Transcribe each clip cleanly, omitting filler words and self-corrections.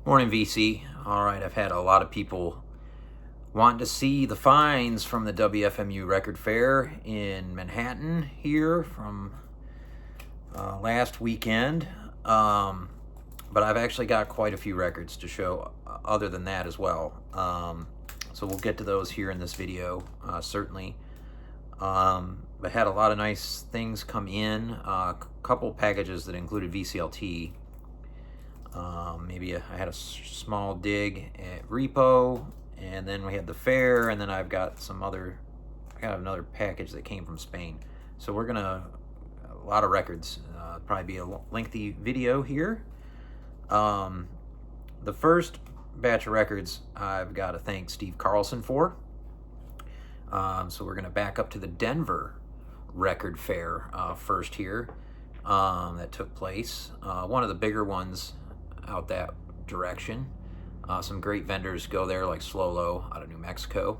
Morning, VC. All right, I've had a lot of people wanting to see the finds from the WFMU Record Fair in Manhattan here from last weekend. But I've actually got quite a few records to show other than that as well. So we'll get to those here in this video, certainly. But had a lot of nice things come in. A couple packages that included VCLT. Maybe I had a small dig at Repo, and then we had the fair, and then I got another package that came from Spain. So we're gonna, a lot of records, probably be a lengthy video here. The first batch of records I've got to thank Steve Carlson for. So we're gonna back up to the Denver Record Fair first here. That took place. One of the bigger ones out that direction. Some great vendors go there, like Slolo out of New Mexico.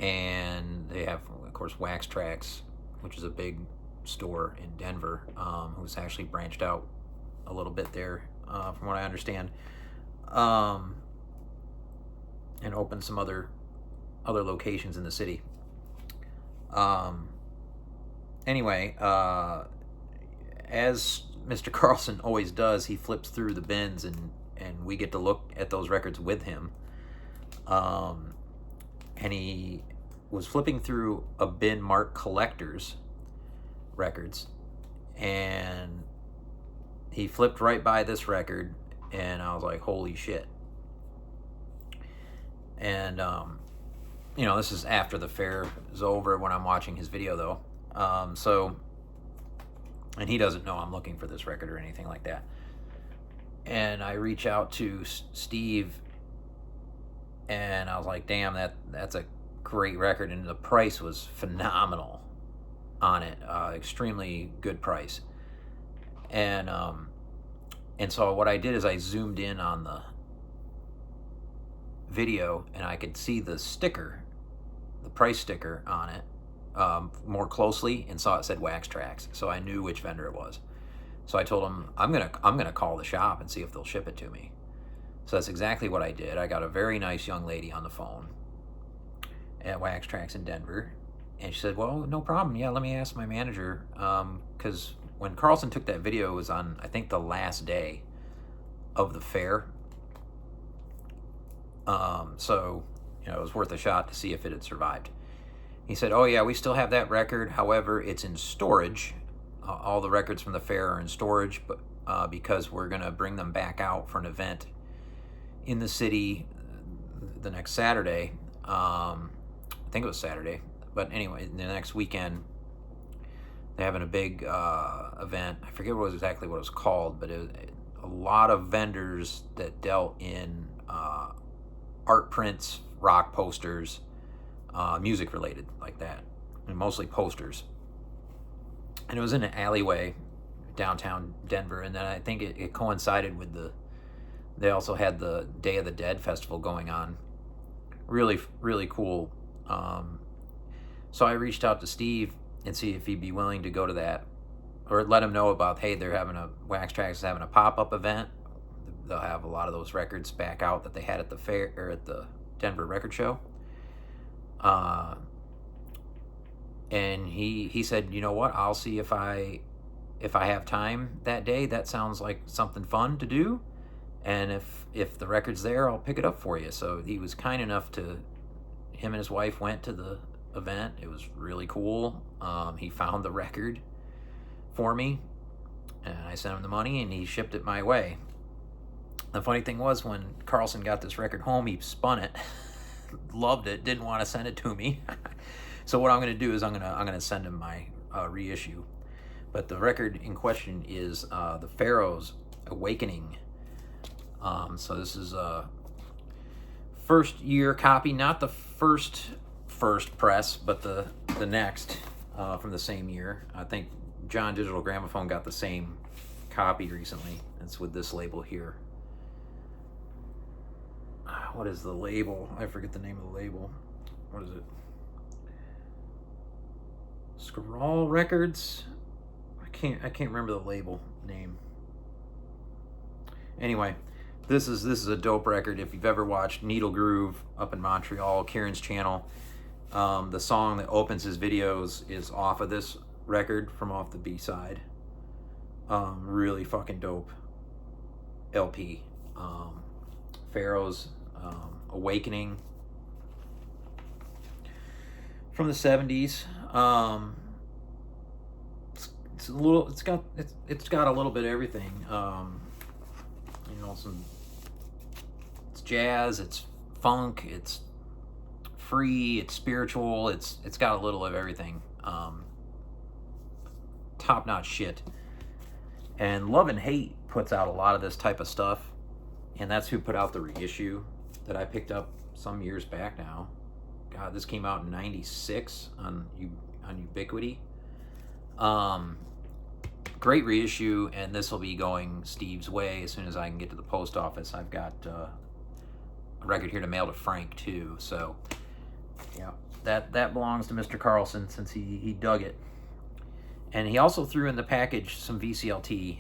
And they have, of course, Wax Trax, which is a big store in Denver, who's actually branched out a little bit there, from what I understand, and opened some other locations in the city. Anyway, as Mr. Carlson always does, he flips through the bins, and we get to look at those records with him. And he was flipping through a bin marked Collectors records, and he flipped right by this record, and I was like, holy shit. And this is after the fair is over when I'm watching his video, though. And he doesn't know I'm looking for this record or anything like that. And I reach out to Steve, and I was like, damn, that's a great record. And the price was phenomenal on it. Extremely good price. And so what I did is I zoomed in on the video, and I could see the sticker, the price sticker on it, more closely, and saw it said Wax Trax, so I knew which vendor it was. So I told him I'm gonna call the shop and see if they'll ship it to me. So that's exactly what I did. I got a very nice young lady on the phone at Wax Trax in Denver, and she said, well, no problem, yeah, let me ask my manager, because when Carlson took that video, it was on, I think, the last day of the fair. So it was worth a shot to see if it had survived. He said, oh yeah, we still have that record. However, it's in storage. All the records from the fair are in storage, but because we're going to bring them back out for an event in the city the next Saturday. I think it was Saturday. But anyway, the next weekend, they're having a big event. I forget exactly what it was called, but a lot of vendors that dealt in art prints, rock posters, music related like that, and mostly posters. And it was in an alleyway downtown Denver, and then I think it coincided with they also had the Day of the Dead festival going on. Really, really cool. So I reached out to Steve and see if he'd be willing to go to that, or let him know about, hey, they're having Wax Trax is having a pop-up event. They'll have a lot of those records back out that they had at the fair, or at the Denver Record Show. And he said, you know what, I'll see if I have time that day. That sounds like something fun to do, and if the record's there, I'll pick it up for you. So he was kind enough to, him and his wife went to the event. It was really cool. He found the record for me, and I sent him the money, and he shipped it my way. The funny thing was, when Carlson got this record home, he spun it, loved it, didn't want to send it to me. So what I'm going to do is I'm going to send him my reissue. But the record in question is the Pharaoh's Awakening. So this is a first year copy, not the first press, but the next from the same year. I think John Digital Gramophone got the same copy recently. It's with this label here. What is the label? I forget the name of the label. What is it? Scrawl Records? I can't remember the label name. Anyway, this is a dope record. If you've ever watched Needle Groove up in Montreal, Kieran's channel, the song that opens his videos is off of this record from off the B-side. Really fucking dope LP. Pharaoh's Awakening from the 70s. It's got a little bit of everything. It's jazz, it's funk, it's free, it's spiritual, it's got a little of everything. Top-notch shit. And Love and Hate puts out a lot of this type of stuff, and that's who put out the reissue that I picked up some years back now. God, this came out in '96 on Ubiquity. Great reissue, and this will be going Steve's way as soon as I can get to the post office. I've got a record here to mail to Frank too, so yeah, that belongs to Mr. Carlson since he dug it. And he also threw in the package some VCLT.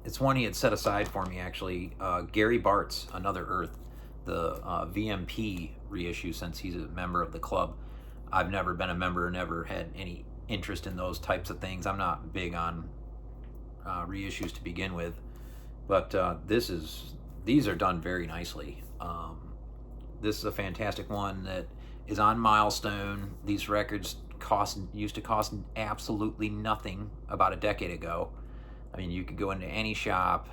It's one he had set aside for me, actually. Gary Bart's Another Earth, the VMP reissue, since he's a member of the club. I've never been a member, never had any interest in those types of things. I'm not big on reissues to begin with, but these are done very nicely. This is a fantastic one that is on Milestone. These records used to cost absolutely nothing about a decade ago. I mean, you could go into any shop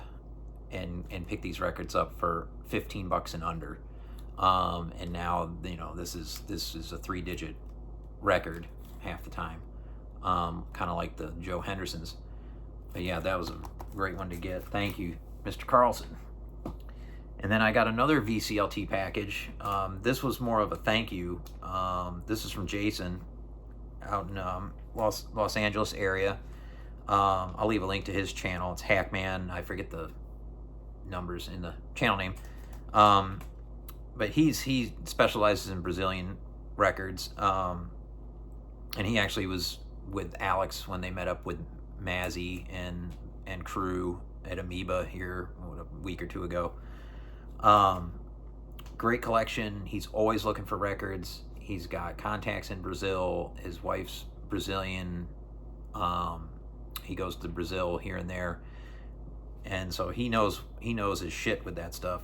and pick these records up for $15 and under. And now, this is a 3-digit record half the time. Kind of like the Joe Hendersons. But yeah, that was a great one to get. Thank you, Mr. Carlson. And then I got another VCLT package. This was more of a thank you. This is from Jason out in Los Angeles area. I'll leave a link to his channel. It's Hackman. I forget the numbers in the channel name. But he specializes in Brazilian records. And he actually was with Alex when they met up with Mazzy and crew at Amoeba here a week or two ago. Great collection. He's always looking for records. He's got contacts in Brazil. His wife's Brazilian. He goes to Brazil here and there, and so he knows his shit with that stuff.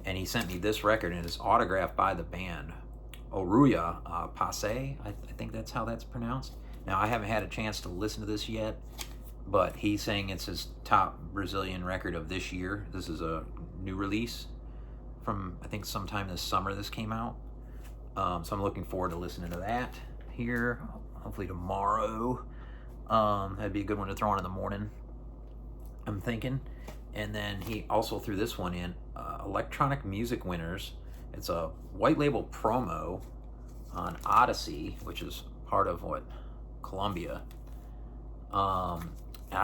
And he sent me this record, and it's autographed by the band Oruya Passe. I think that's how that's pronounced. Now, I haven't had a chance to listen to this yet, but he's saying it's his top Brazilian record of this year. This is a new release from, I think, sometime this summer this came out. So I'm looking forward to listening to that here, hopefully tomorrow. That'd be a good one to throw on in the morning, I'm thinking. And then he also threw this one in, Electronic Music Winners. It's a white label promo on Odyssey, which is part of Columbia. I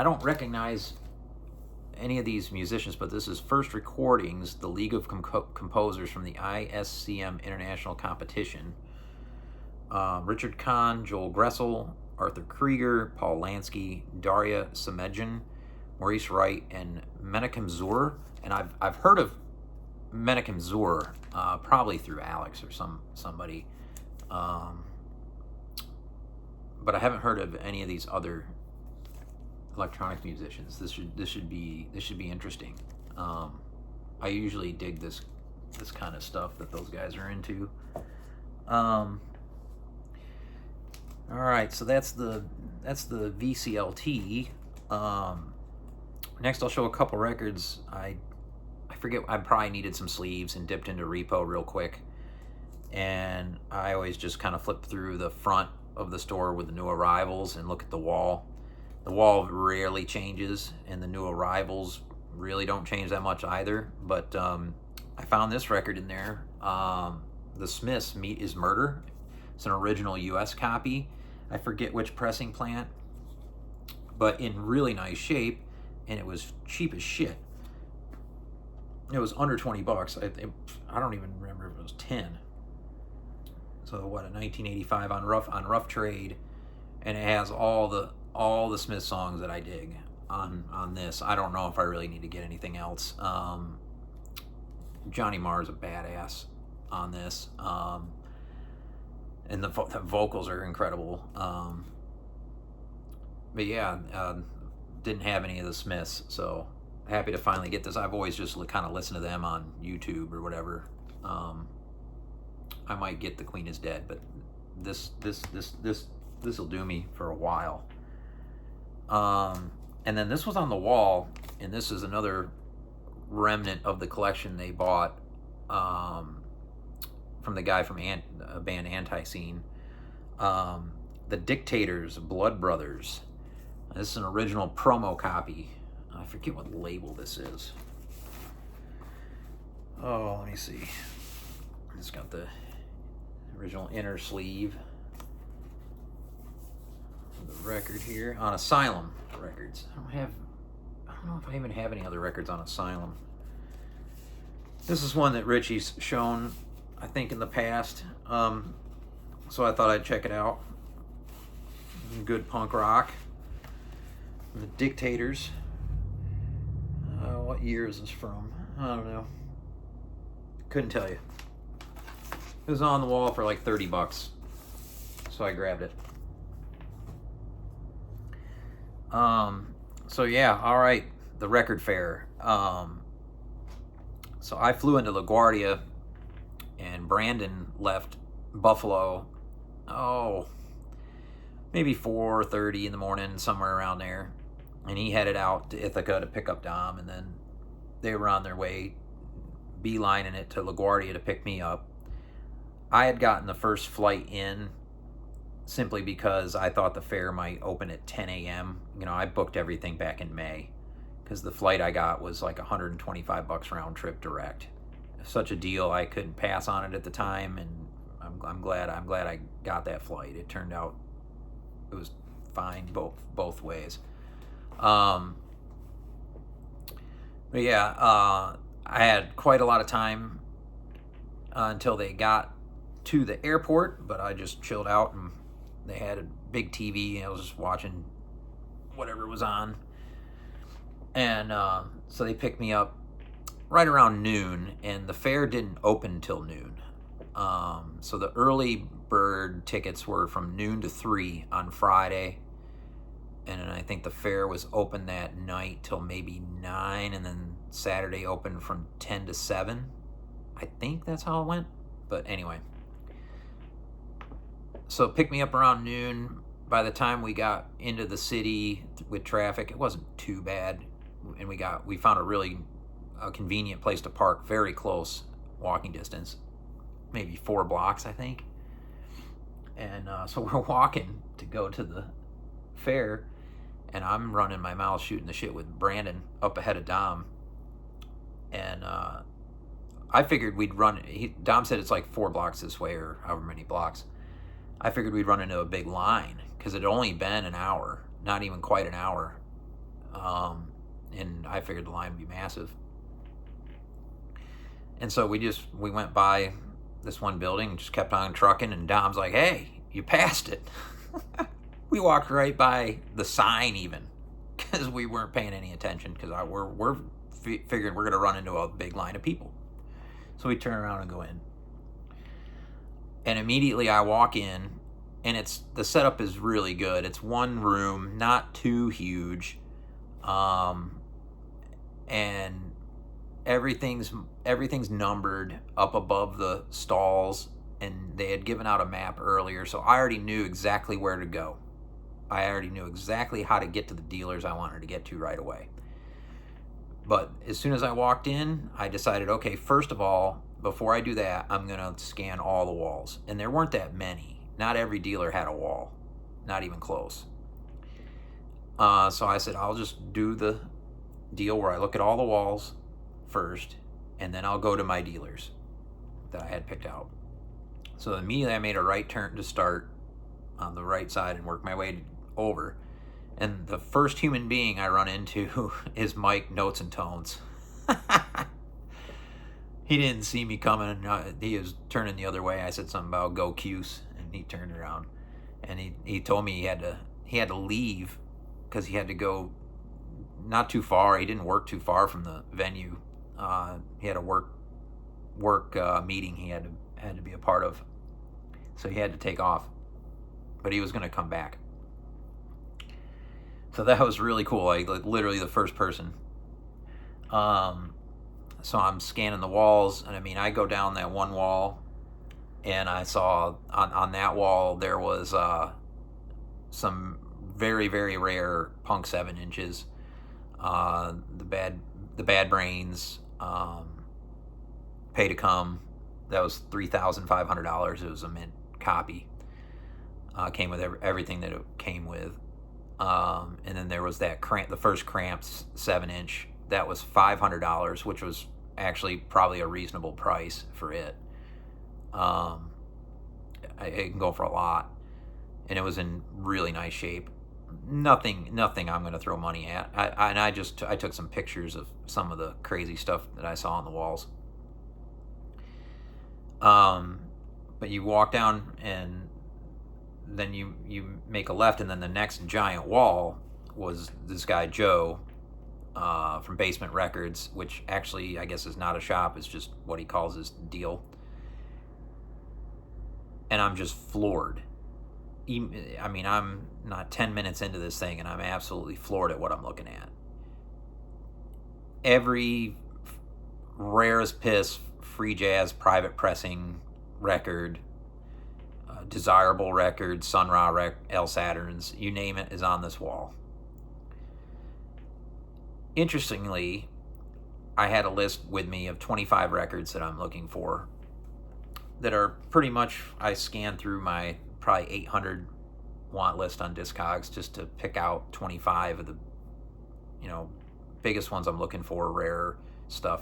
don't recognize any of these musicians, but this is First Recordings, the League of Composers from the ISCM International Competition. Richard Kahn, Joel Gressel, Arthur Krieger, Paul Lansky, Daria Samedjan, Maurice Wright, and Menachem Zur. And I've heard of Menachem Zur, probably through Alex or somebody, but I haven't heard of any of these other electronic musicians. This should be interesting. I usually dig this kind of stuff that those guys are into. All right, so that's the VCLT. Next, I'll show a couple records. I forget. I probably needed some sleeves and dipped into Repo real quick, and I always just kind of flip through the front of the store with the new arrivals and look at the wall. The wall rarely changes, and the new arrivals really don't change that much either. But I found this record in there. The Smiths' Meat is Murder. It's an original U.S. copy. I forget which pressing plant, but in really nice shape, and it was cheap as shit. It was under $20. I don't even remember if it was 10. So a 1985 on rough trade, and it has all the Smith songs that I dig. on this. I don't know if I really need to get anything else. Johnny Marr's a badass on this, and the vocals are incredible. But yeah, didn't have any of the Smiths, so happy to finally get this. I've always just kind of listened to them on YouTube or whatever. I might get The Queen Is Dead, but this will do me for a while. And then this was on the wall, and this is another remnant of the collection they bought from the guy from band Anti-Scene. The Dictators, Blood Brothers. This is an original promo copy. I forget what label this is. Oh, let me see. It's got the original inner sleeve. The record here on Asylum Records. I don't know if I even have any other records on Asylum. This is one that Richie's shown, I think, in the past. So I thought I'd check it out. Good punk rock. The Dictators. What year is this from? I don't know. Couldn't tell you. It was on the wall for like $30, so I grabbed it. So yeah, all right, the record fair. So I flew into LaGuardia, and Brandon left Buffalo, maybe 4:30 in the morning, somewhere around there. And he headed out to Ithaca to pick up Dom, and then they were on their way, beelining it to LaGuardia to pick me up. I had gotten the first flight in simply because I thought the fair might open at 10 a.m. You know, I booked everything back in May because the flight I got was like $125 round trip direct. Such a deal, I couldn't pass on it at the time, and I'm glad I got that flight. It turned out it was fine both ways. But yeah, I had quite a lot of time until they got to the airport, but I just chilled out, and they had a big TV, and I was just watching whatever was on. And so they picked me up right around noon, and the fair didn't open till noon. So the early bird tickets were from noon to 3 on Friday, and then I think the fair was open that night till maybe 9, and then Saturday opened from 10 to 7. I think that's how it went, but anyway. So pick me up around noon. By the time we got into the city with traffic, it wasn't too bad, and we found a convenient place to park very close, walking distance, maybe 4 blocks, I think. And so we're walking to go to the fair, and I'm running my mouth shooting the shit with Brandon up ahead of Dom. And I figured we'd run. Dom said it's like 4 blocks this way, or however many blocks. I figured we'd run into a big line because it had only been an hour, not even quite an hour. And I figured the line would be massive. And so we went by this one building and just kept on trucking, and Dom's like, "Hey, you passed it." We walked right by the sign even because we weren't paying any attention because we're figured we're going to run into a big line of people. So we turn around and go in. And immediately I walk in, and the setup is really good. It's one room, not too huge, and everything's numbered up above the stalls, and they had given out a map earlier, so I already knew exactly where to go. I already knew exactly how to get to the dealers I wanted to get to right away. But as soon as I walked in, I decided, okay, first of all, before I do that, I'm going to scan all the walls. And there weren't that many. Not every dealer had a wall. Not even close. So I said, I'll just do the deal where I look at all the walls first, and then I'll go to my dealers that I had picked out. So immediately I made a right turn to start on the right side and work my way over. And the first human being I run into is Mike Notes and Tones. He didn't see me coming. He was turning the other way. I said something about go Cuse, and he turned around, and he told me he had to leave because he had to go not too far. He didn't work too far from the venue. He had a work meeting he had to be a part of, so he had to take off. But he was going to come back. So that was really cool. Like literally the first person. So I'm scanning the walls, and I mean, I go down that one wall, and I saw on that wall there was some very, very rare Punk 7 inches, the bad brains, pay to come. That was $3,500. It was a mint copy. Came with everything that it came with, and then there was that the first Cramps 7-inch. That was $500, which was actually probably a reasonable price for it. It can go for a lot, and it was in really nice shape. Nothing I'm going to throw money at. I took some pictures of some of the crazy stuff that I saw on the walls. But you walk down, and then you make a left, and then the next giant wall was this guy Joe from Basement Records, which actually I guess is not a shop. It's just what he calls his deal. And I'm just floored. I mean, I'm not 10 minutes into this thing, and I'm absolutely floored at what I'm looking at. Every rare as piss, free jazz, private pressing record, desirable record, Sun Ra El Saturns, you name it, is on this wall. Interestingly, I had a list with me of 25 records that I'm looking for that are pretty much, I scanned through my probably 800 want list on Discogs just to pick out 25 of the, biggest ones I'm looking for, rare stuff.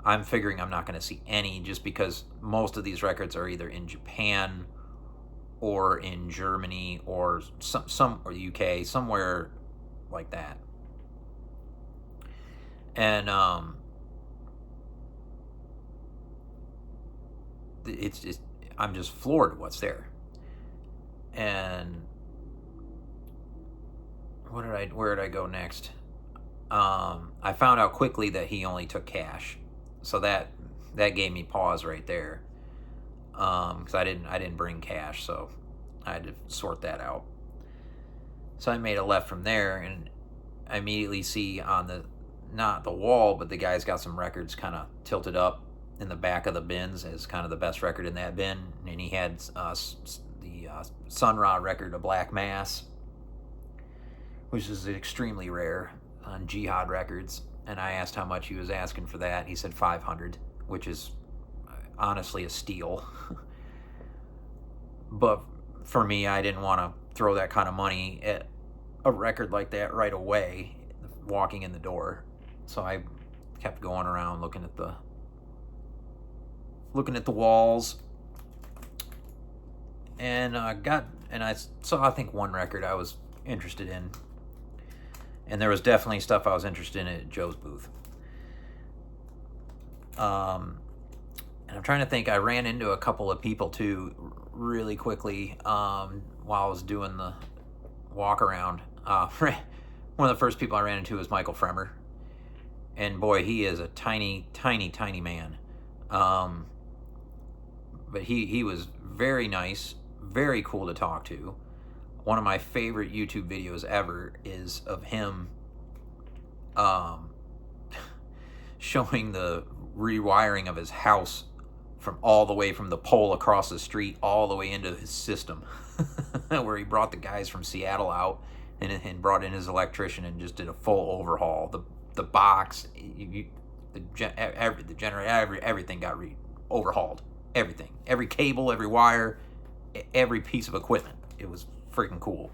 I'm figuring I'm not going to see any, just because most of these records are either in Japan or in Germany or some or UK, somewhere like that. And it's just, I'm just floored at what's there. And where did I go next? I found out quickly that he only took cash, so that gave me pause right there, because I didn't bring cash, so I had to sort that out. So I made a left from there, and I immediately see on not the wall, but the guy's got some records kind of tilted up in the back of the bins as kind of the best record in that bin, and he had the Sun Ra record, A Black Mass, which is extremely rare on Jihad Records, and I asked how much he was asking for that. He said $500, which is honestly a steal. But for me, I didn't want to throw that kind of money at a record like that right away, walking in the door. So I kept going around looking at the walls, and I saw, I think, one record I was interested in, and there was definitely stuff I was interested in at Joe's booth. And I'm trying to think, I ran into a couple of people too really quickly while I was doing the walk around. One of the first people I ran into was Michael Fremer, and boy, he is a tiny man. But he was very nice, very cool to talk to. One of my favorite YouTube videos ever is of him showing the rewiring of his house from all the way from the pole across the street all the way into his system, where he brought the guys from Seattle out and brought in his electrician and just did a full overhaul. The box, the generator, everything got overhauled. Everything, every cable, every wire, every piece of equipment. It was freaking cool.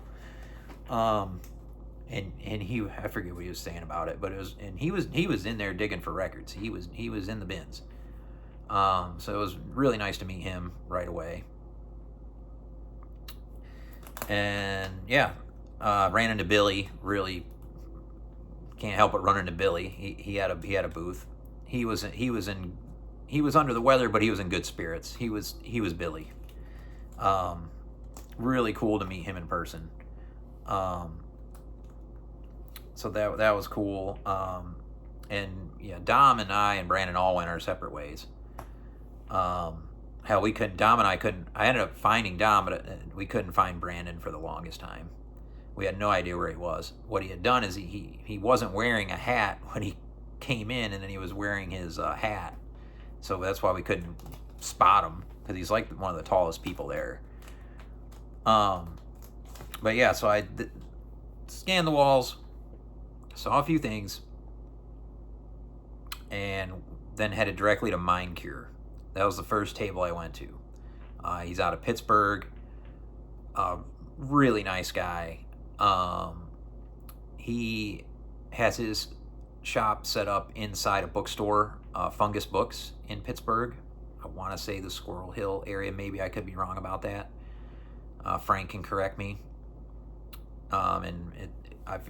And I forget what he was saying about it, but he was in there digging for records. He was in the bins. So it was really nice to meet him right away. And yeah, ran into Billy. Really can't help but run into Billy. He had a booth. He was under the weather, but he was in good spirits. He was Billy. Really cool to meet him in person. so that was cool. And yeah, Dom and I and Brandon all went our separate ways. Hell, we couldn't. Dom and I couldn't. I ended up finding Dom, but we couldn't find Brandon for the longest time. We had no idea where he was. What he had done is he wasn't wearing a hat when he came in, and then he was wearing his hat. So that's why we couldn't spot him, because he's like one of the tallest people there. But yeah, so I scanned the walls, saw a few things, and then headed directly to Mind Cure. That was the first table I went to. He's out of Pittsburgh. Really nice guy. He has his shop set up inside a bookstore, Fungus Books in Pittsburgh. I want to say the Squirrel Hill area. Maybe I could be wrong about that. Frank can correct me. I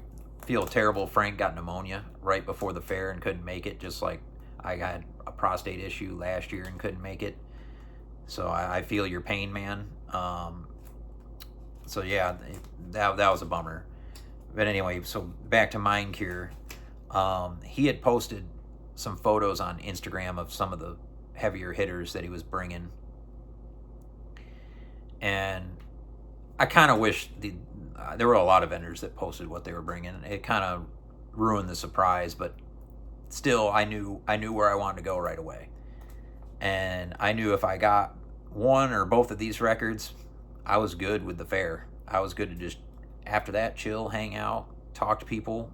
feel terrible. Frank got pneumonia right before the fair and couldn't make it, just like I got a prostate issue last year and couldn't make it. So I feel your pain, man. So yeah, that was a bummer. But anyway, so back to Mind Cure. He had posted some photos on Instagram of some of the heavier hitters that he was bringing. And I kind of wish there were a lot of vendors that posted what they were bringing. It kind of ruined the surprise, but still, I knew where I wanted to go right away. And I knew if I got one or both of these records, I was good with the fair. I was good to just, after that, chill, hang out, talk to people,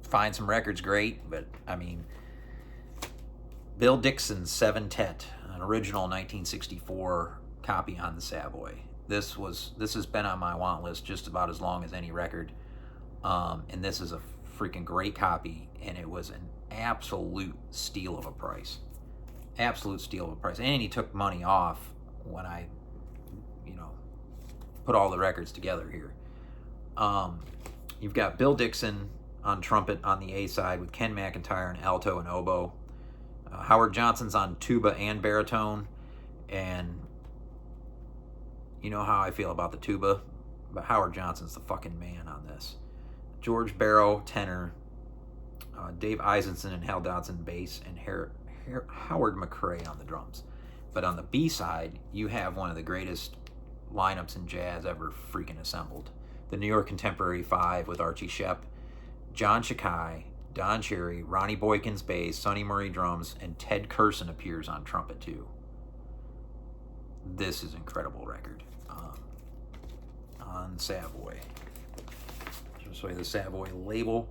find some records, great. But, I mean, Bill Dixon's 7 Tet, an original 1964 copy on the Savoy. This has been on my want list just about as long as any record. And this is a freaking great copy, and it was an absolute steal of a price. Absolute steal of a price. And he took money off when I, put all the records together here. You've got Bill Dixon on trumpet on the A side with Ken McEntyre on alto and oboe. Howard Johnson's on tuba and baritone. And you know how I feel about the tuba, but Howard Johnson's the fucking man on this. George Barrow, tenor. Dave Eisenson and Hal Dodson, bass, and Howard McRae on the drums. But on the B side, you have one of the greatest lineups in jazz ever freaking assembled. The New York Contemporary 5 with Archie Shepp, John Shakai, Don Cherry, Ronnie Boykins bass, Sonny Murray drums, and Ted Curson appears on trumpet too. This is an incredible record. On Savoy. Just show you the Savoy label.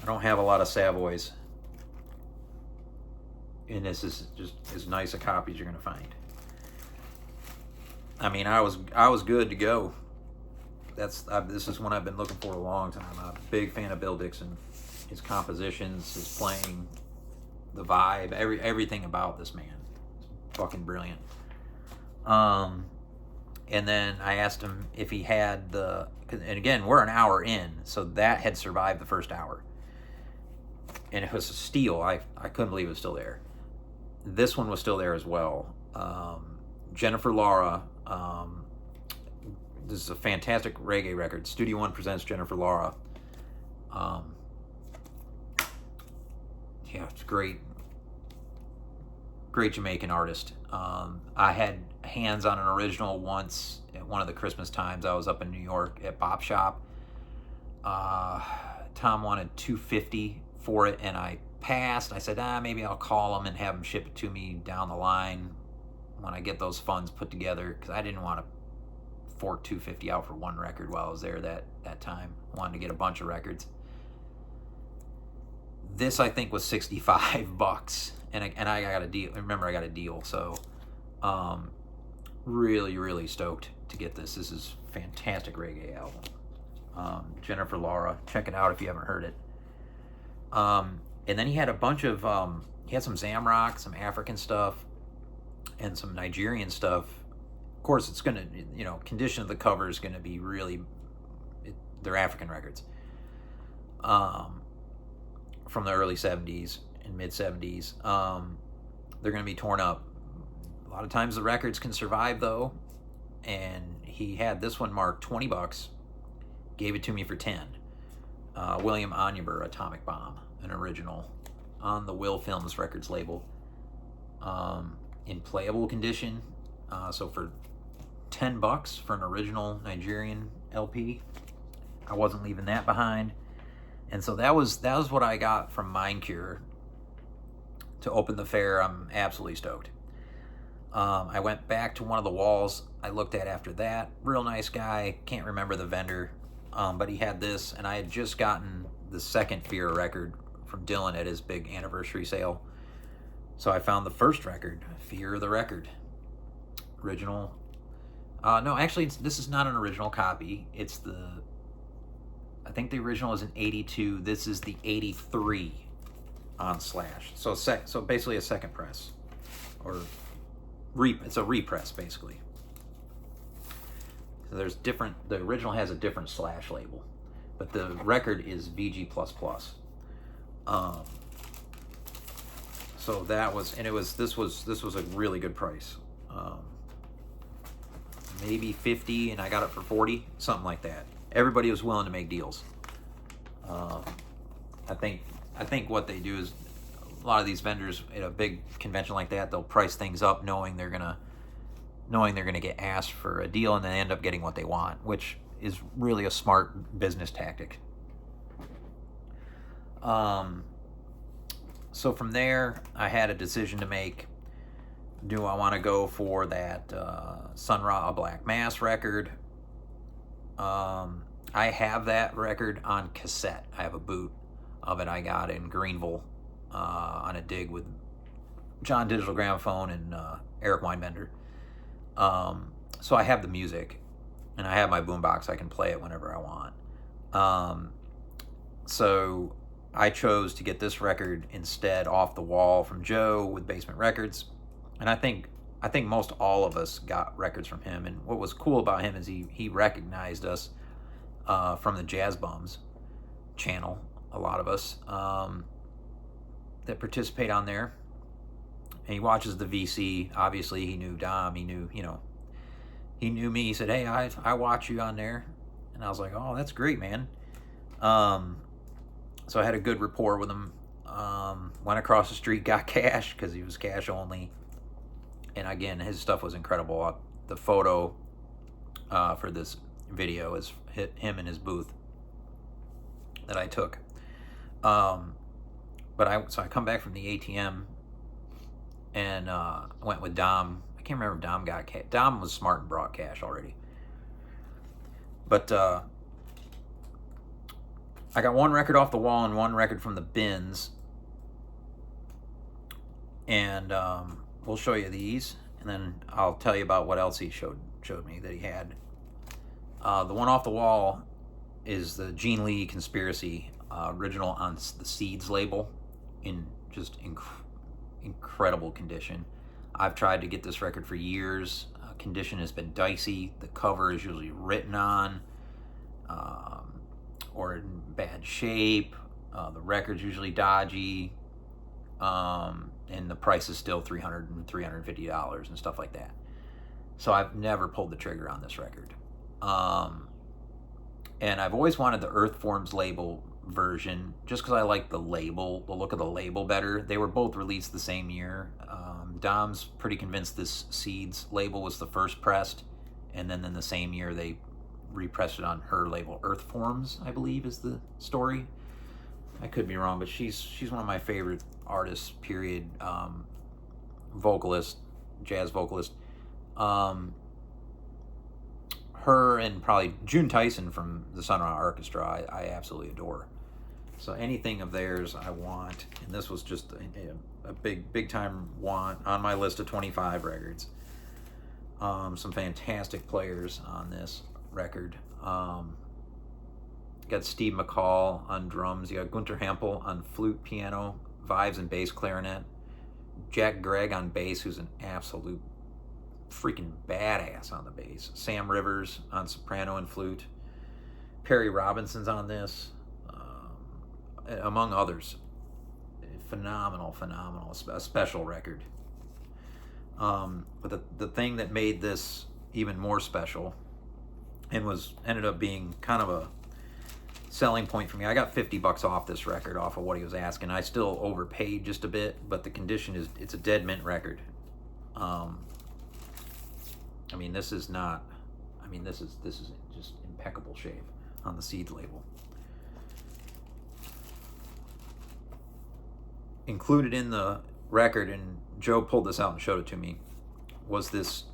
I don't have a lot of Savoys, and this is just as nice a copy as you're going to find. I mean, I was good to go. This is one I've been looking for a long time. I'm a big fan of Bill Dixon, his compositions, his playing, the vibe, everything about this man. It's fucking brilliant. And then I asked him if he had and again, we're an hour in, so that had survived the first hour. And it was a steal. I couldn't believe it was still there. This one was still there as well. Jennifer Laura. This is a fantastic reggae record. Studio One presents Jennifer Laura. Yeah, it's great. Great Jamaican artist. I had hands on an original once at one of the Christmas times. I was up in New York at Bop Shop. Tom wanted $250 for it, and I passed. I said, maybe I'll call him and have him ship it to me down the line when I get those funds put together, because I didn't want to fork $250 out for one record while I was there that time. I wanted to get a bunch of records. This, I think, was $65, and I got a deal. Remember, I got a deal, so really, really stoked to get this. This is a fantastic reggae album. Jennifer Laura, check it out if you haven't heard it. And then he had a bunch of, he had some Zamrock, some African stuff, and some Nigerian stuff. Of course, it's going to, condition of the cover is going to be really, they're African records. From the early 70s and mid 70s. They're going to be torn up. A lot of times the records can survive, though. And he had this one marked $20, gave it to me for 10. William Onyeber Atomic Bomb, an original, on the Will Films Records label, in playable condition. So for $10 for an original Nigerian LP, I wasn't leaving that behind. And so that was what I got from Mind Cure to open the fair. I'm absolutely stoked. I went back to one of the walls I looked at after that. Real nice guy. Can't remember the vendor, but he had this, and I had just gotten the second Fear record from Dylan at his big anniversary sale. So I found the first record, Fear the Record. Original. No, actually, this is not an original copy. It's I think the original is an 82. This is the 83 on Slash. So basically a second press, or it's a repress basically. So there's different. The original has a different Slash label, but the record is VG++. So that was, and this was a really good price. Maybe 50, and I got it for 40, something like that. Everybody was willing to make deals. I think what they do is, a lot of these vendors at a big convention like that, they'll price things up knowing they're gonna get asked for a deal, and then end up getting what they want, which is really a smart business tactic. So from there, I had a decision to make. Do I want to go for that Sun Ra, A Black Mass record? I have that record on cassette. I have a boot of it I got in Greenville on a dig with John Digital Gramophone and Eric Weinbender. So I have the music, and I have my boombox. I can play it whenever I want. So I chose to get this record instead off the wall from Joe with Basement Records. And I think most all of us got records from him. And what was cool about him is he recognized us from the Jazz Bums channel, a lot of us that participate on there. And he watches the VC. Obviously, he knew Dom. He knew me. He said, "Hey, I watch you on there." And I was like, "Oh, that's great, man." So I had a good rapport with him. Went across the street, got cash, because he was cash only. And again, his stuff was incredible. The photo for this video is him in his booth that I took. So I come back from the ATM and went with Dom. I can't remember if Dom got cash. Dom was smart and brought cash already. But I got one record off the wall and one record from the bins. And we'll show you these, and then I'll tell you about what else he showed me that he had. The one off the wall is the Gene Lee Conspiracy original on the Seeds label, in just incredible condition. I've tried to get this record for years. Condition has been dicey. The cover is usually written on or in bad shape. The record's usually dodgy. And the price is still $300 and $350 and stuff like that. So I've never pulled the trigger on this record. And I've always wanted the Earth Forms label version, just because I like the look of the label better. They were both released the same year. Dom's pretty convinced this Seeds label was the first pressed, and then in the same year they repressed it on her label. Earth Forms, I believe, is the story. I could be wrong, but she's one of my favorite artists, period. Vocalist, jazz vocalist. Her and probably June Tyson from the Sun Ra Orchestra, I absolutely adore. So anything of theirs I want, and this was just a big time want on my list of 25 records. Some fantastic players on this record. You got Steve McCall on drums. You got Gunter Hampel on flute, piano, vibes and bass clarinet. Jack Gregg on bass, who's an absolute freaking badass on the bass. Sam Rivers on soprano and flute. Perry Robinson's on this, among others. Phenomenal, a special record. But the thing that made this even more special, and ended up being kind of a selling point for me. I got $50 off this record off of what he was asking. I still overpaid just a bit, but the condition is, it's a dead mint record. I mean, this is not, I mean, this is just impeccable shape on the Seeds label. Included in the record, and Joe pulled this out and showed it to me, was this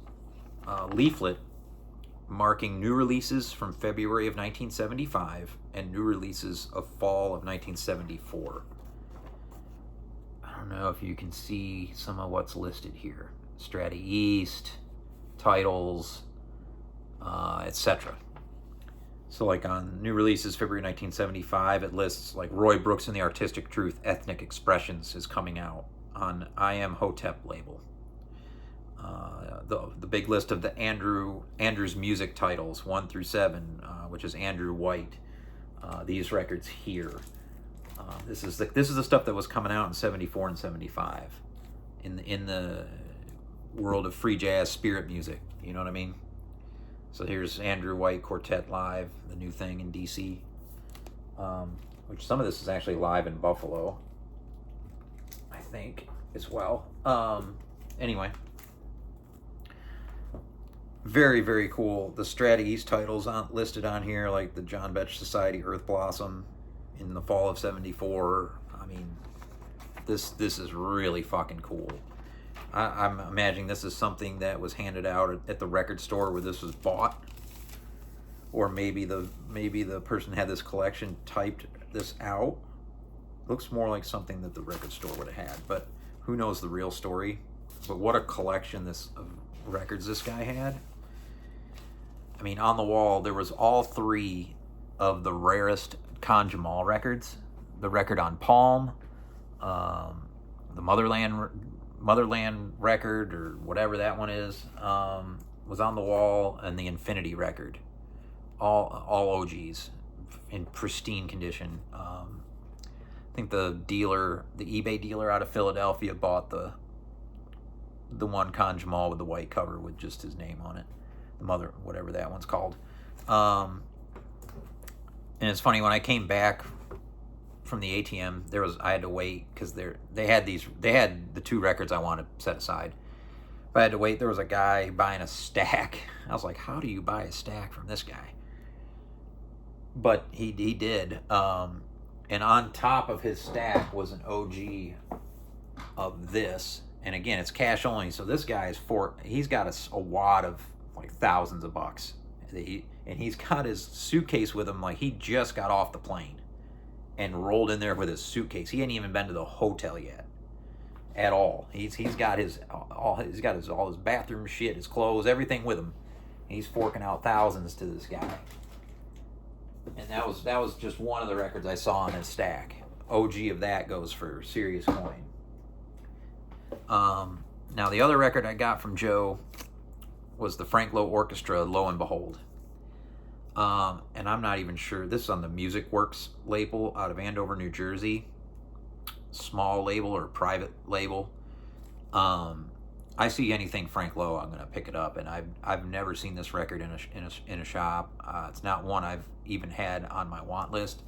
leaflet marking new releases from February of 1975 and new releases of fall of 1974. I don't know if you can see some of what's listed here. Strata East, titles, etc. So like on new releases, February 1975, it lists like Roy Brooks and the Artistic Truth, Ethnic Expressions is coming out on I Am Hotep label. The big list of the Andrew's music titles 1 through 7, which is Andrew White. These records here. This is the stuff that was coming out in 74 and 75 in the world of free jazz spirit music. You know what I mean? So here's Andrew White Quartet Live, the new thing in DC, which some of this is actually live in Buffalo, I think, as well. Anyway. Very, very cool. The Strata East titles listed on here, like the John Betch Society Earth Blossom in the fall of 74. I mean, this is really fucking cool. I'm imagining this is something that was handed out at the record store where this was bought. Or maybe the person had this collection, typed this out. Looks more like something that the record store would have had, but who knows the real story. But what a collection of records this guy had. I mean, on the wall there was all 3 of the rarest Khan Jamal records. The record on Palm, the Motherland record, or whatever that one is, was on the wall, and the Infinity record, all OGs in pristine condition. I think the eBay dealer out of Philadelphia bought the one Khan Jamal with the white cover with just his name on it, whatever that one's called. And it's funny, when I came back from the ATM, I had to wait because they had the 2 records I wanted set aside. But I had to wait. There was a guy buying a stack. I was like, how do you buy a stack from this guy? But he did. And on top of his stack was an OG of this. And again, it's cash only, so this guy he's got a wad of like thousands of bucks. And he's got his suitcase with him, like he just got off the plane and rolled in there with his suitcase. He hadn't even been to the hotel yet at all. He's got all his bathroom shit, his clothes, everything with him. He's forking out thousands to this guy. And that was just one of the records I saw in his stack. OG of that goes for serious coin. Now the other record I got from Joe was the Frank Lowe Orchestra, Lo and Behold. And I'm not even sure, this is on the Music Works label out of Andover, New Jersey. Small label or private label. I see anything Frank Lowe, I'm gonna pick it up, and I've never seen this record in a shop. It's not one I've even had on my want list.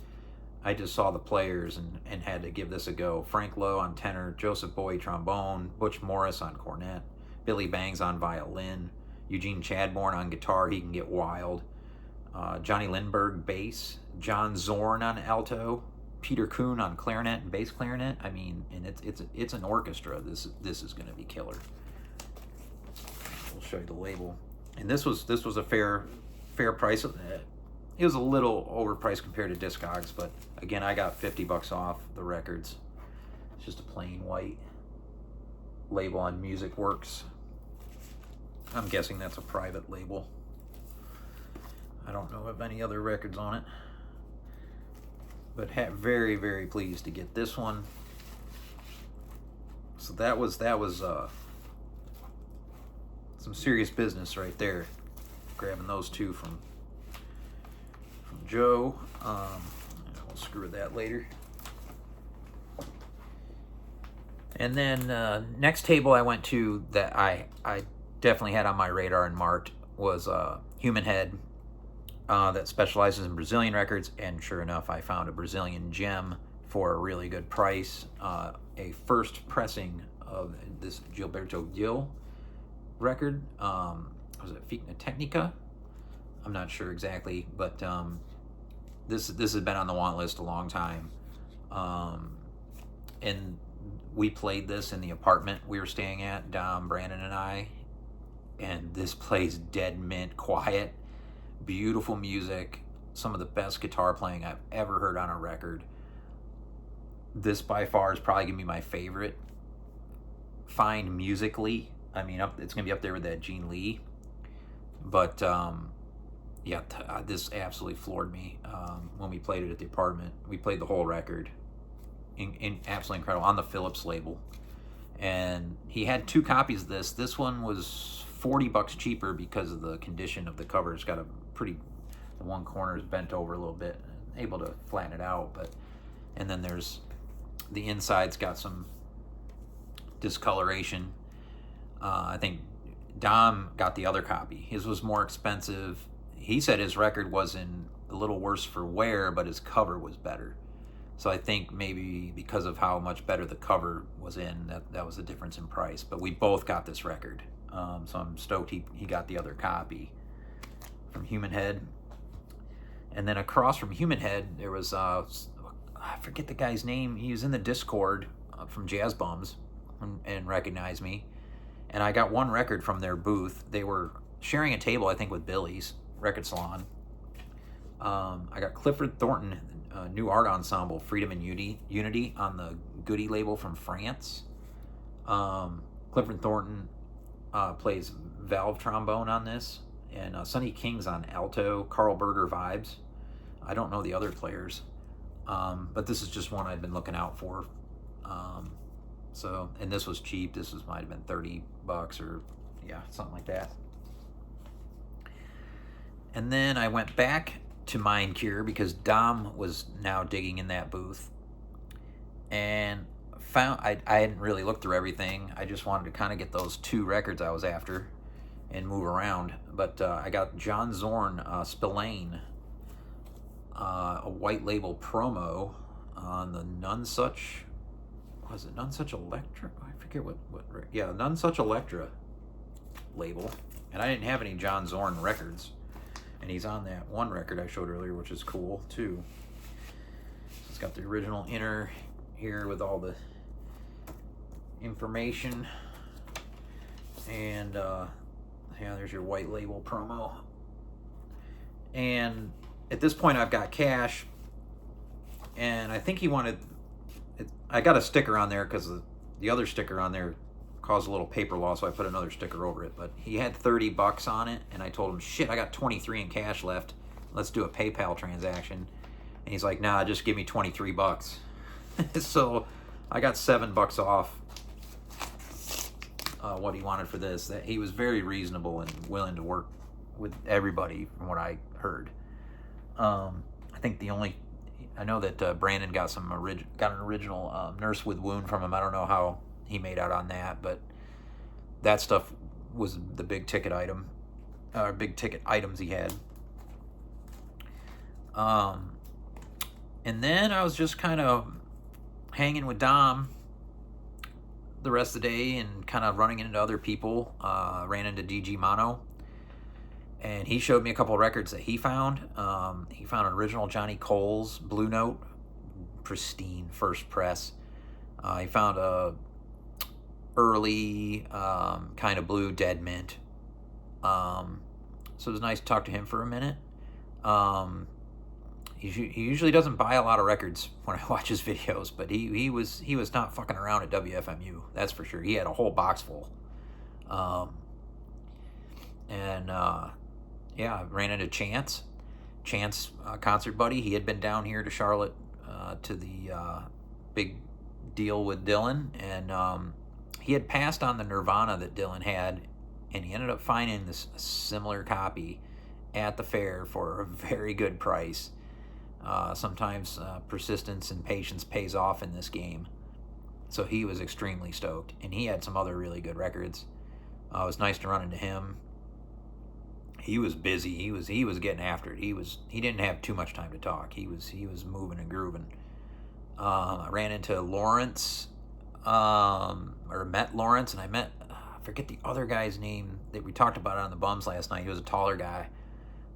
I just saw the players and had to give this a go. Frank Lowe on tenor, Joseph Bowie trombone, Butch Morris on cornet, Billy Bangs on violin, Eugene Chadbourne on guitar, he can get wild, Johnny Lindbergh bass, John Zorn on alto, Peter Kuhn on clarinet and bass clarinet. I mean, and it's an orchestra. This is going to be killer. We'll show you the label. And this was a fair price. It was a little overpriced compared to Discogs, but again, I got $50 off the records. It's just a plain white label on Music Works. I'm guessing that's a private label. I don't know of any other records on it. But very, very pleased to get this one. So that was some serious business right there. Grabbing those 2 from Joe. We'll screw that later. And then next table I went to that I definitely had on my radar and marked was Human Head, that specializes in Brazilian records, and sure enough, I found a Brazilian gem for a really good price. A first pressing of this Gilberto Gil record. Was it Ficna Technica? I'm not sure exactly, but this has been on the want list a long time. And we played this in the apartment we were staying at, Dom, Brandon, and I. And this plays dead mint quiet. Beautiful music. Some of the best guitar playing I've ever heard on a record. This by far is probably going to be my favorite find musically. I mean, it's going to be up there with that Gene Lee. But this absolutely floored me when we played it at the apartment. We played the whole record. In absolutely incredible, on the Philips label. And he had 2 copies of this. This one was $40 cheaper because of the condition of the cover. It's got the one corner is bent over a little bit, able to flatten it out, and then there's the inside's got some discoloration. I think Dom got the other copy. His was more expensive. He said his record was in a little worse for wear, but his cover was better. So I think maybe because of how much better the cover was in, that was the difference in price. But we both got this record. So I'm stoked he got the other copy from Human Head. And then across from Human Head, there was, I forget the guy's name. He was in the Discord from Jazz Bums and recognized me. And I got one record from their booth. They were sharing a table, I think, with Billy's Record Salon. I got Clifford Thornton, New Art Ensemble, Freedom and Unity on the Goody label from France. Clifford Thornton plays valve trombone on this, and Sonny King's on alto, Carl Berger vibes. I don't know the other players, but this is just one I've been looking out for. And this was cheap. This might have been $30 or something like that. And then I went back to Mind Cure because Dom was now digging in that booth, and found I hadn't really looked through everything. I just wanted to kind of get those 2 records I was after and move around. But I got John Zorn Spillane, a white label promo on the None Such Electra? I forget what None Such Electra label. And I didn't have any John Zorn records. And he's on that one record I showed earlier, which is cool too. It's got the original inner here with all the information. And there's your white label promo. And at this point I've got cash. And I think he wanted... I got a sticker on there because the other sticker on there caused a little paper loss, so I put another sticker over it. But he had $30 on it, and I told him, shit, I got 23 in cash left. Let's do a PayPal transaction. And he's like, nah, just give me 23 bucks. So I got $7 off what he wanted for this. That he was very reasonable and willing to work with everybody, from what I heard. I think I know that Brandon got an original Nurse with Wound from him. I don't know how he made out on that, but that stuff was the big ticket items he had. And then I was just kind of hanging with Dom the rest of the day and kind of running into other people. Ran into DG Mono, and he showed me a couple of records that he found. He found an original Johnny Coles Blue Note, pristine first press. He found a early kind of blue Dead Mint. So it was nice to talk to him for a minute. He usually doesn't buy a lot of records when I watch his videos, but he was not fucking around at WFMU, that's for sure. He had a whole box full. I ran into Chance, concert buddy. He had been down here to Charlotte to the big deal with Dylan, and he had passed on the Nirvana that Dylan had, and he ended up finding this similar copy at the fair for a very good price. Sometimes persistence and patience pays off in this game. So he was extremely stoked, and he had some other really good records. It was nice to run into him. he was busy. He was getting after it. He didn't have too much time to talk. He was moving and grooving. I ran into Lawrence, or met Lawrence, and I met, I forget the other guy's name that we talked about on the bums last night. He was a taller guy.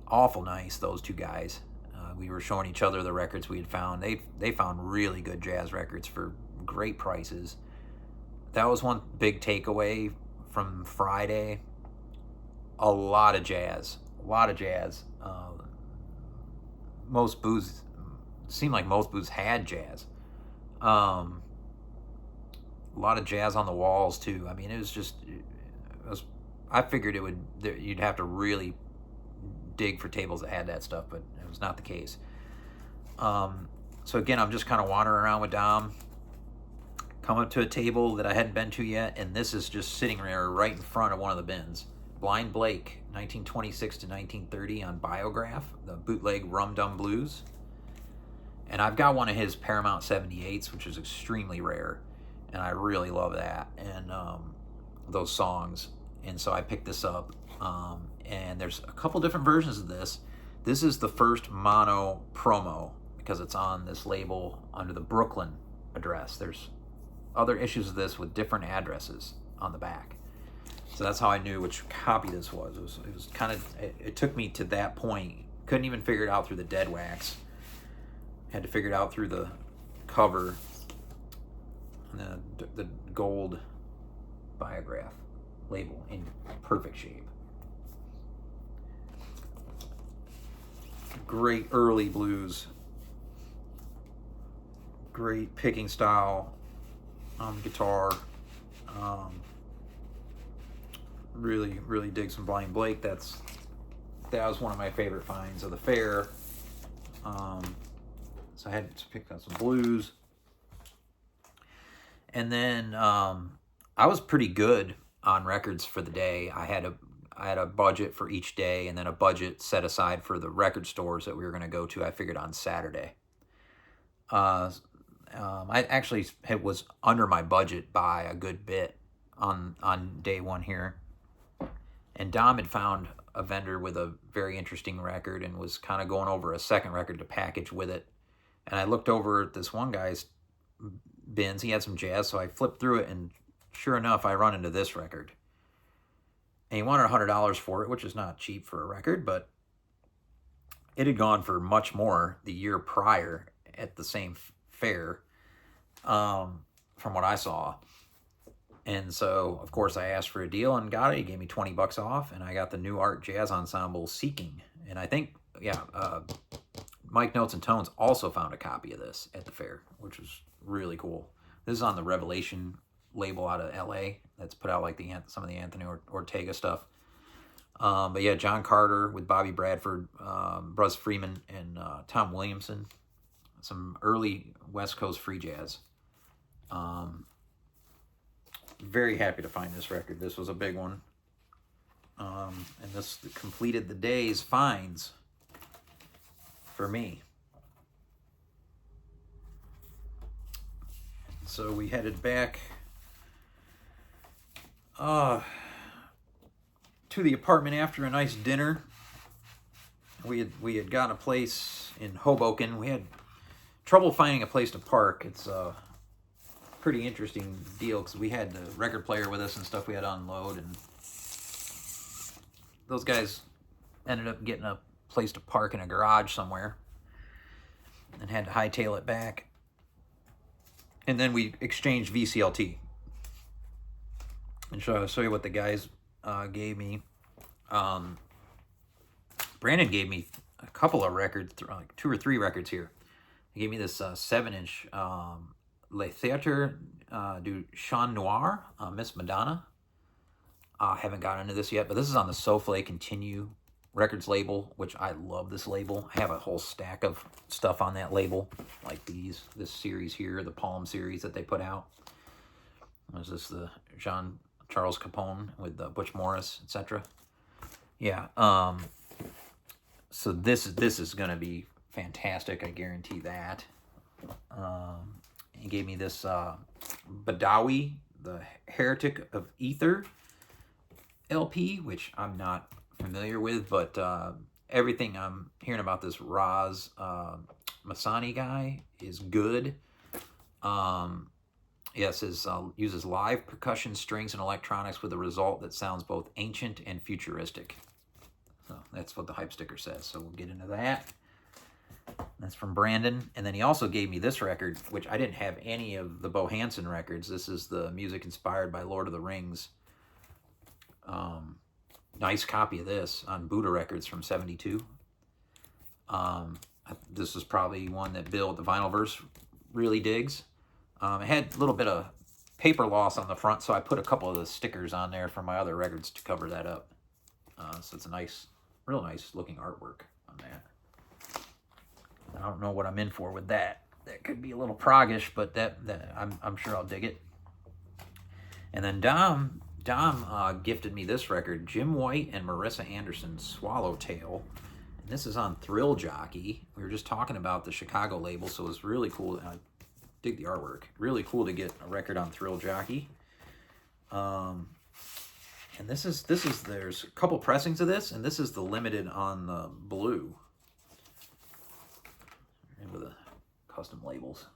Awful nice, those two guys. We were showing each other the records we had found. They found really good jazz records for great prices. That was one big takeaway from Friday. A lot of jazz. Most booths, seemed like most booths had jazz. A lot of jazz on the walls too. I mean, it was just, I figured you'd have to really dig for tables that had that stuff, but it was not the case. So again, I'm just kind of wandering around with Dom. Come up to a table that I hadn't been to yet, and this is just sitting there right in front of one of the bins. Blind Blake, 1926 to 1930 on Biograph, the bootleg Rum Dum Blues. And I've got one of his Paramount 78s, which is extremely rare, and I really love that, and those songs. And so I picked this up, and there's a couple different versions of this. This is the first mono promo, because it's on this label under the Brooklyn address. There's other issues of this with different addresses on the back. So that's how I knew which copy this was. It was kind of, it took me to that point. Couldn't even figure it out through the dead wax. Had to figure it out through the cover and the gold Biograph label in perfect shape. Great early blues. Great picking style on guitar. Really dig some Blind Blake. That was one of my favorite finds of the fair. So I had to pick up some blues. And then I was pretty good on records for the day. I had a budget for each day, and then a budget set aside for the record stores that we were going to go to. I figured on Saturday. I actually was under my budget by a good bit on day one here. And Dom had found a vendor with a very interesting record and was kind of going over a second record to package with it. And I looked over at this one guy's bins. He had some jazz, so I flipped through it, and sure enough, I run into this record. And he wanted $100 for it, which is not cheap for a record, but it had gone for much more the year prior at the same fair, from what I saw. And so, of course, I asked for a deal and got it. He gave me $20 off, and I got the New Art Jazz Ensemble Seeking. And I think, Mike Notes and Tones also found a copy of this at the fair, which was really cool. This is on the Revelation label out of LA that's put out like some of the Anthony Ortega stuff. But yeah, John Carter with Bobby Bradford, Buzz Freeman, and Tom Williamson. Some early West Coast free jazz. Very happy to find this record. This was a big one. And this completed the day's finds for me. So we headed back to the apartment after a nice dinner. We had gotten a place in Hoboken. We had trouble finding a place to park. It's a pretty interesting deal because we had the record player with us and stuff we had to unload, and those guys ended up getting a place to park in a garage somewhere and had to hightail it back. And then we exchanged VCLT. And show you what the guys gave me. Brandon gave me a couple of records, like 2 or 3 records here. He gave me this 7-inch Le Theatre du Chant Noir, Miss Madonna. I haven't gotten into this yet, but this is on the Souffle Continue Records label, which I love this label. I have a whole stack of stuff on that label, like this series here, the Palm series that they put out. Was this the Jean Charles Capone with Butch Morris, etc.? Yeah. So this is gonna be fantastic. I guarantee that. He gave me this Badawi, the Heretic of Ether LP, which I'm not familiar with, but everything I'm hearing about this Raz Masani guy is good. Yes, uses live percussion, strings, and electronics with a result that sounds both ancient and futuristic. So that's what the hype sticker says. So we'll get into that. That's from Brandon. And then he also gave me this record, which I didn't have any of the Bo Hansen records. This is the music inspired by Lord of the Rings. Nice copy of this on Buddha Records from '72. This is probably one that Bill at the Vinyl Verse really digs. It had a little bit of paper loss on the front, so I put a couple of the stickers on there from my other records to cover that up. So it's a nice, real nice looking artwork on that. I don't know what I'm in for with that. That could be a little proggish, but that I'm sure I'll dig it. And then Dom gifted me this record, Jim White and Marissa Anderson's Swallowtail. And this is on Thrill Jockey. We were just talking about the Chicago label, so it was really cool. I dig the artwork. Really cool to get a record on Thrill Jockey. And this is there's a couple pressings of this, and this is the limited on the blue. And with the custom labels.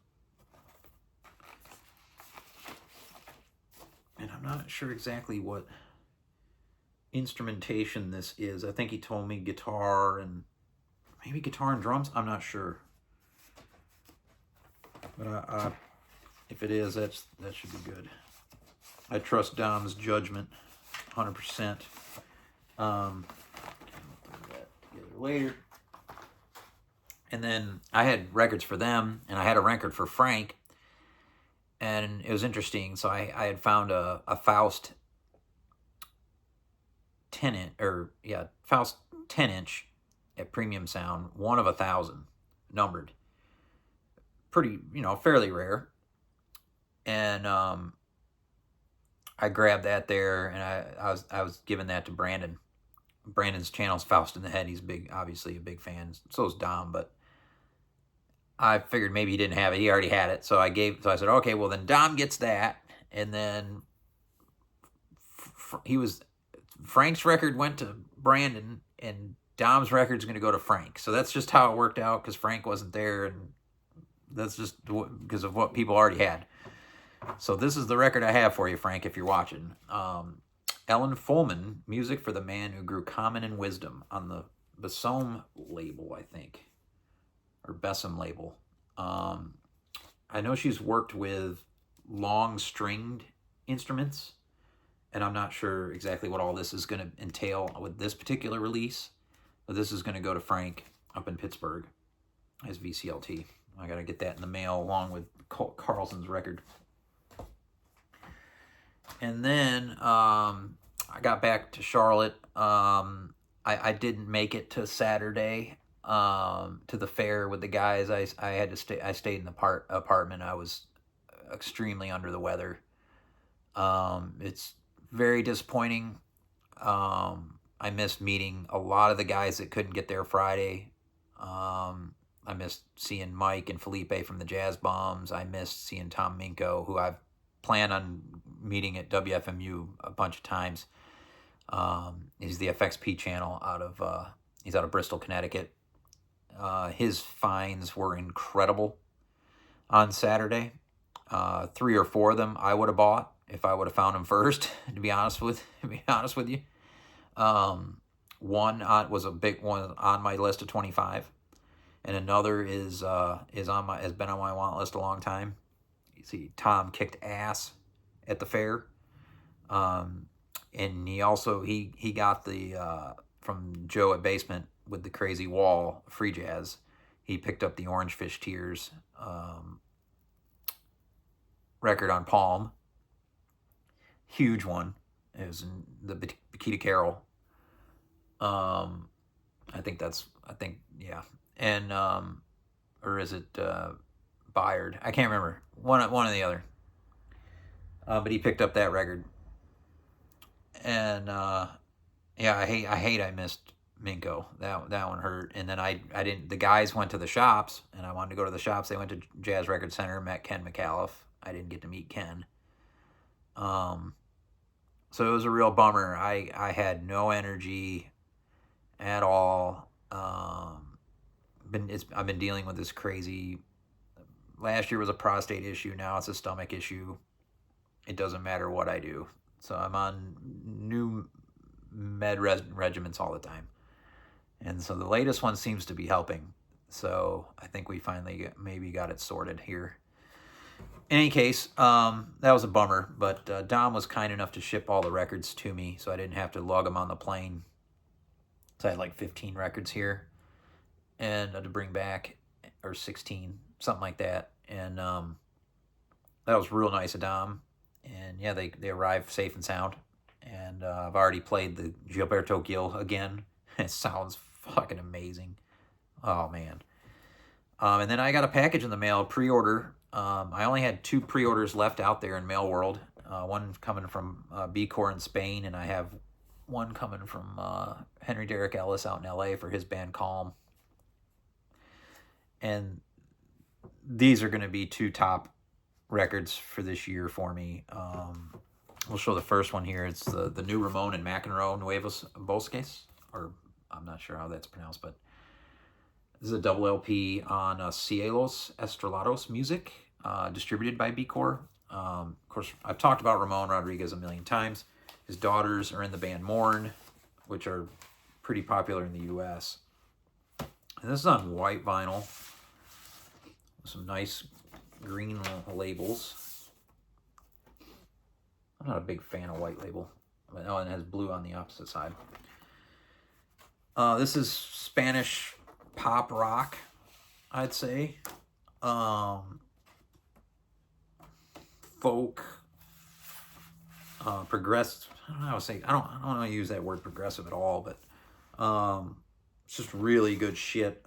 And I'm not sure exactly what instrumentation this is. I think he told me guitar and maybe guitar and drums. I'm not sure. But if it is, that should be good. I trust Dom's judgment 100%. I'll put that together later. And then I had records for them, and I had a record for Frank. And it was interesting. So I had found a Faust 10-inch at Premium Sound, 1 of 1,000, numbered. Pretty, fairly rare. And I grabbed that there, and I was giving that to Brandon. Brandon's channel's Faust in the Head. He's obviously a big fan. So is Dom, but I figured maybe he didn't have it. He already had it. So I said, okay, well then Dom gets that. And then Frank's record went to Brandon, and Dom's record's going to go to Frank. So that's just how it worked out, because Frank wasn't there, and that's just because of what people already had. So this is the record I have for you, Frank, if you're watching. Ellen Fullman, Music for the Man Who Grew Common in Wisdom, on the Besom label, I think. Or Besom label. I know she's worked with long stringed instruments, and I'm not sure exactly what all this is going to entail with this particular release, but this is going to go to Frank up in Pittsburgh as VCLT. I got to get that in the mail along with Carlson's record. And then I got back to Charlotte. I didn't make it to Saturday to the fair with the guys. I had to stay. I stayed in the apartment. I was extremely under the weather. It's very disappointing. I missed meeting a lot of the guys that couldn't get there Friday. I missed seeing Mike and Felipe from the Jazz Bombs. I missed seeing Tom Minko, who I've planned on meeting at WFMU a bunch of times. He's the FXP channel he's out of Bristol, Connecticut. His finds were incredible on Saturday. 3 or 4 of them I would have bought if I would have found them first, to be honest with you. One was a big one on my list of 25, and another has been on my want list a long time. You see, Tom kicked ass at the fair, and he got the from Joe at Basement with the Crazy Wall free jazz. He picked up the Orange Fish Tears record on Palm. Huge one. It was in the Bakita Carroll. And or is it Bayard? I can't remember. One or the other. But he picked up that record. And I hate I missed Minko. That one hurt. And then I didn't. The guys went to the shops, and I wanted to go to the shops. They went to Jazz Record Center, met Ken McAuliffe. I didn't get to meet Ken. So it was a real bummer. I had no energy at all. I've been dealing with this crazy. Last year was a prostate issue. Now it's a stomach issue. It doesn't matter what I do. So I'm on new regimens all the time. And so the latest one seems to be helping. So I think we finally maybe got it sorted here. In any case, that was a bummer. But Dom was kind enough to ship all the records to me, so I didn't have to lug them on the plane. So I had like 15 records here, and to bring back, or 16, something like that. And that was real nice of Dom. And yeah, they arrived safe and sound. And I've already played the Gilberto Gil again. It sounds fucking amazing. Oh, man. And then I got a package in the mail, pre-order. I only had 2 pre-orders left out there in Mail World. One coming from B-Core in Spain, and I have one coming from Henry Derrick Ellis out in L.A. for his band Calm. And these are going to be 2 top records for this year for me. We'll show the first one here. It's the new Raemon and McEnroe Nuevos Bosques, or I'm not sure how that's pronounced, but this is a double LP on Cielos Estrelados Music, distributed by B-Core. Of course, I've talked about Ramon Rodriguez a million times. His daughters are in the band Mourn, which are pretty popular in the U.S. And this is on white vinyl. Some nice green labels. I'm not a big fan of white label. Oh, and it has blue on the opposite side. This is Spanish pop rock, I'd say. Folk, progressive. I don't know how to say. I don't want to use that word progressive at all, but it's just really good shit.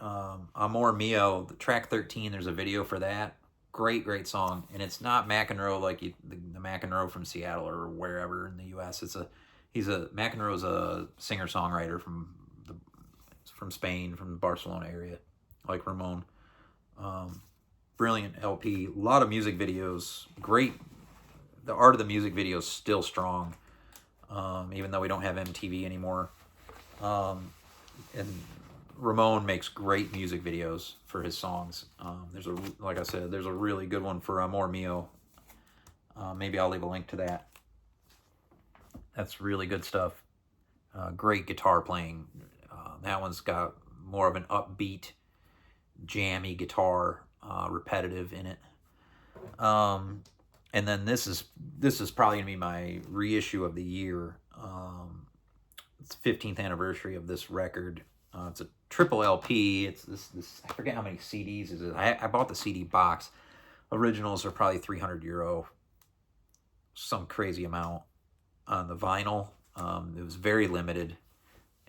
Amor Mio, the track 13. There's a video for that. Great song, and it's not McEnroe like the McEnroe from Seattle or wherever in the U.S. McEnroe's a singer-songwriter from Spain, from the Barcelona area, like Ramon. Brilliant LP, a lot of music videos, great. The art of the music video is still strong, even though we don't have MTV anymore. And Ramon makes great music videos for his songs. Like I said, there's a really good one for Amor Mio. Maybe I'll leave a link to that. That's really good stuff. Great guitar playing. That one's got more of an upbeat, jammy guitar, repetitive in it. And then this is probably gonna be my reissue of the year. It's the 15th anniversary of this record. It's a triple LP. It's this. I forget how many CDs is it. I bought the CD box. Originals are probably €300, some crazy amount. On the vinyl, it was very limited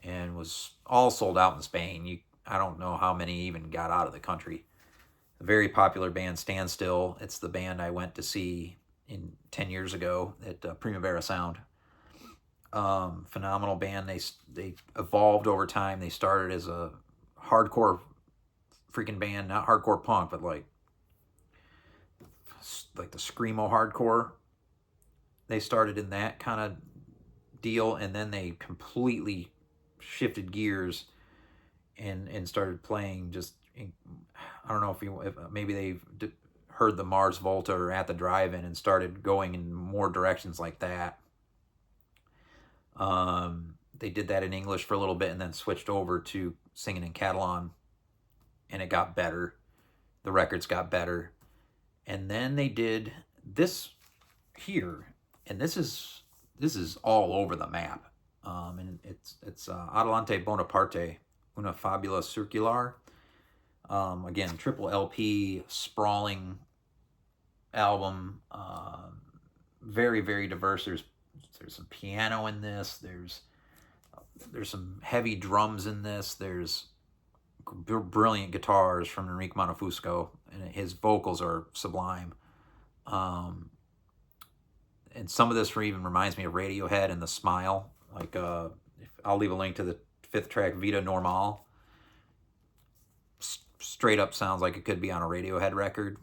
and was all sold out in Spain. I don't know how many even got out of the country. A very popular band, Standstill. It's the band I went to see 10 years ago at Primavera Sound. Phenomenal band. They evolved over time. They started as a hardcore freaking band, not hardcore punk, but like the screamo hardcore. They started in that kind of deal, and then they completely shifted gears and started playing just, I don't know if maybe they've heard the Mars Volta or At the Drive-In and started going in more directions like that. They did that in English for a little bit and then switched over to singing in Catalan, and it got better. The records got better. And then they did this here, and this is all over the map. And it's Adelante Bonaparte, Una Fabula Circular. Again, triple LP, sprawling album, very, very diverse. There's some piano in this. There's some heavy drums in this. There's brilliant guitars from Enrique Monofusco, and his vocals are sublime. And some of this even reminds me of Radiohead and The Smile. Like, I'll leave a link to the 5th track, Vida Normal. Straight up sounds like it could be on a Radiohead record,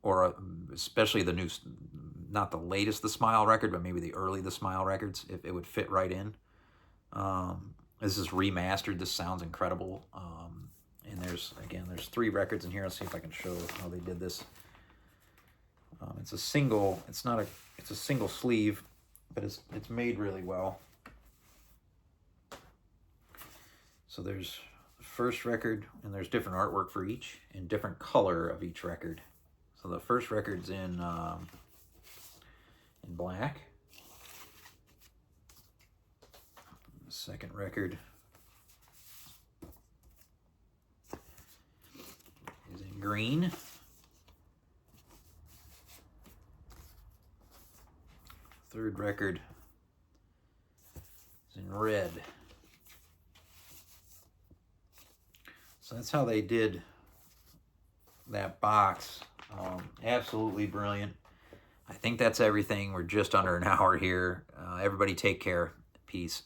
or especially the new, not the latest The Smile record, but maybe the early The Smile records. It would fit right in. This is remastered. This sounds incredible. And there's 3 records in here. Let's see if I can show how they did this. It's a single. It's not a. It's a single sleeve, but it's made really well. So there's the first record, and there's different artwork for each, and different color of each record. So the first record's in black. The second record is in green. Third record is in red. So that's how they did that box. Absolutely brilliant. I think that's everything. We're just under an hour here. Everybody take care. Peace.